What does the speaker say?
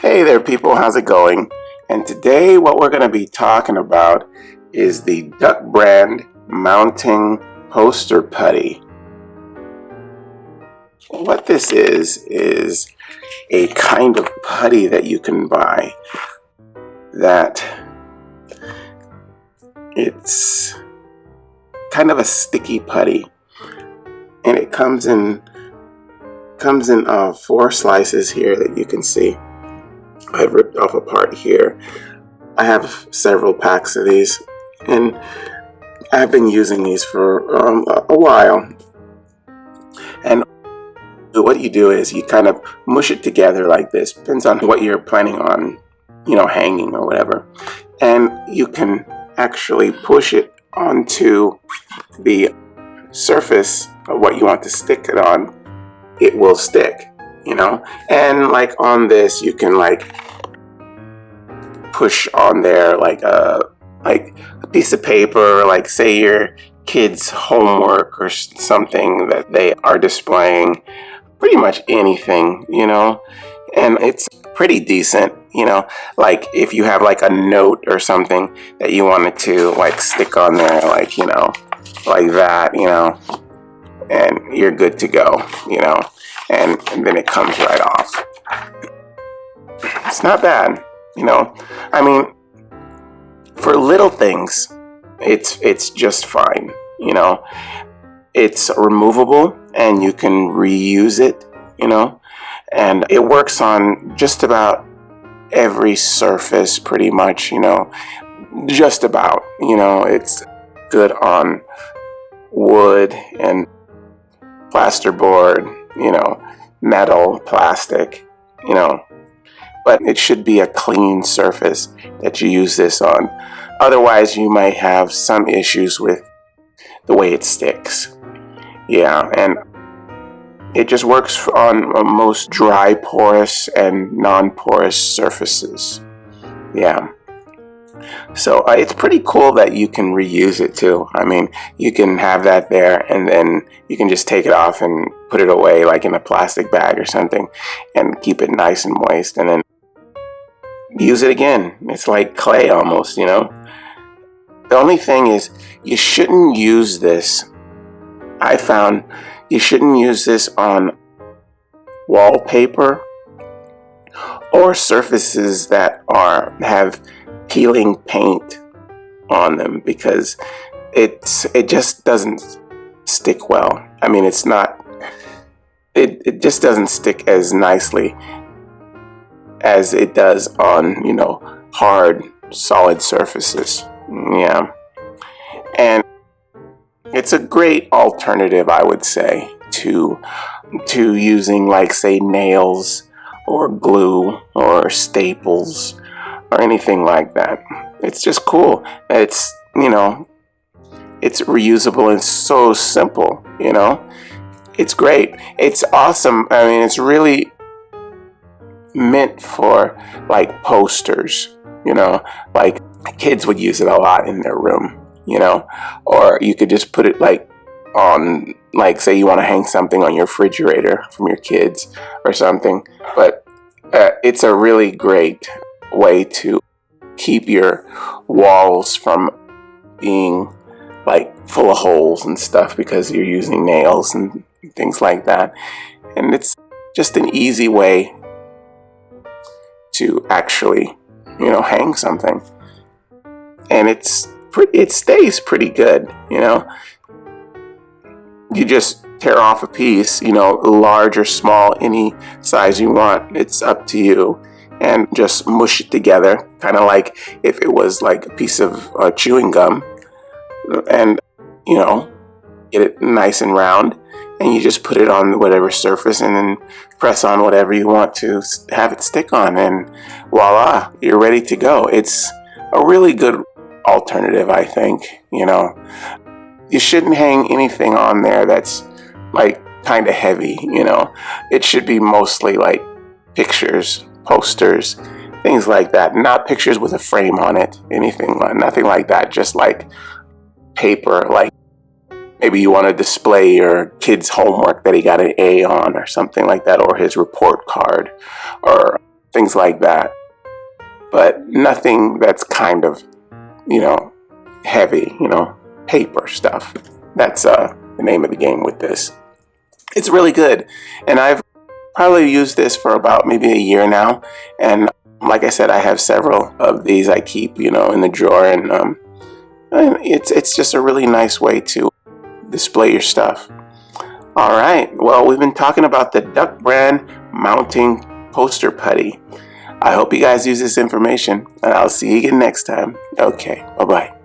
Hey there, people, how's it going? And today, what we're going to be talking about is the Duck Brand Mounting Poster Putty. What this is a kind of putty that you can buy that it's kind of a sticky putty, and it comes in 4 slices here that you can see. I've ripped off a part here. I have several packs of these, and I've been using these for a while. And what you do is you kind of mush it together like this. Depends on what you're planning on, hanging or whatever. And you can actually push it onto the surface of what you want to stick it on. It will stick, and like on this you can like push on there like a piece of paper, like say your kids' homework or something that they are displaying, pretty much anything, and it's pretty decent, like if you have like a note or something that you wanted to like stick on there, like like that, and you're good to go, and then it comes right off. It's not bad, I mean, for little things, it's just fine, It's removable and you can reuse it, and it works on just about every surface pretty much, just about, it's good on wood and plasterboard, metal, plastic, but it should be a clean surface that you use this on. Otherwise, you might have some issues with the way it sticks. Yeah, and it just works on most dry, porous, and non-porous surfaces. Yeah. So it's pretty cool that you can reuse it too. I mean, you can have that there and then you can just take it off and put it away like in a plastic bag or something and keep it nice and moist and then use it again. It's like clay almost, The only thing is you shouldn't use this. I found you shouldn't use this on wallpaper or surfaces that have peeling paint on them because it just doesn't stick well. I mean, it just doesn't stick as nicely as it does on, hard, solid surfaces. Yeah. And it's a great alternative, I would say, to using like say nails or glue or staples or anything like that. It's just cool. It's, it's reusable and so simple, It's great. It's awesome. I mean, it's really meant for like posters, like kids would use it a lot in their room, or you could just put it like on, like say you want to hang something on your refrigerator from your kids or something. But it's a really great way to keep your walls from being like full of holes and stuff because you're using nails and things like that. And it's just an easy way to actually, hang something. And it stays pretty good, You just tear off a piece, large or small, any size you want. It's up to you. And just mush it together, kind of like if it was like a piece of chewing gum, and get it nice and round, and you just put it on whatever surface and then press on whatever you want to have it stick on, and voila, you're ready to go. It's a really good alternative, I think. You shouldn't hang anything on there that's like kind of heavy, It should be mostly like pictures, posters, things like that. Not pictures with a frame on it, nothing like that. Just like paper, like maybe you want to display your kid's homework that he got an A on or something like that, or his report card or things like that. But nothing that's kind of, heavy, paper stuff. That's the name of the game with this. It's really good. And I've probably used this for about maybe a year now. And like I said, I have several of these I keep, in the drawer. And it's just a really nice way to display your stuff. All right. Well, we've been talking about the Duck Brand Mounting Poster Putty. I hope you guys use this information, and I'll see you again next time. Okay. Bye-bye.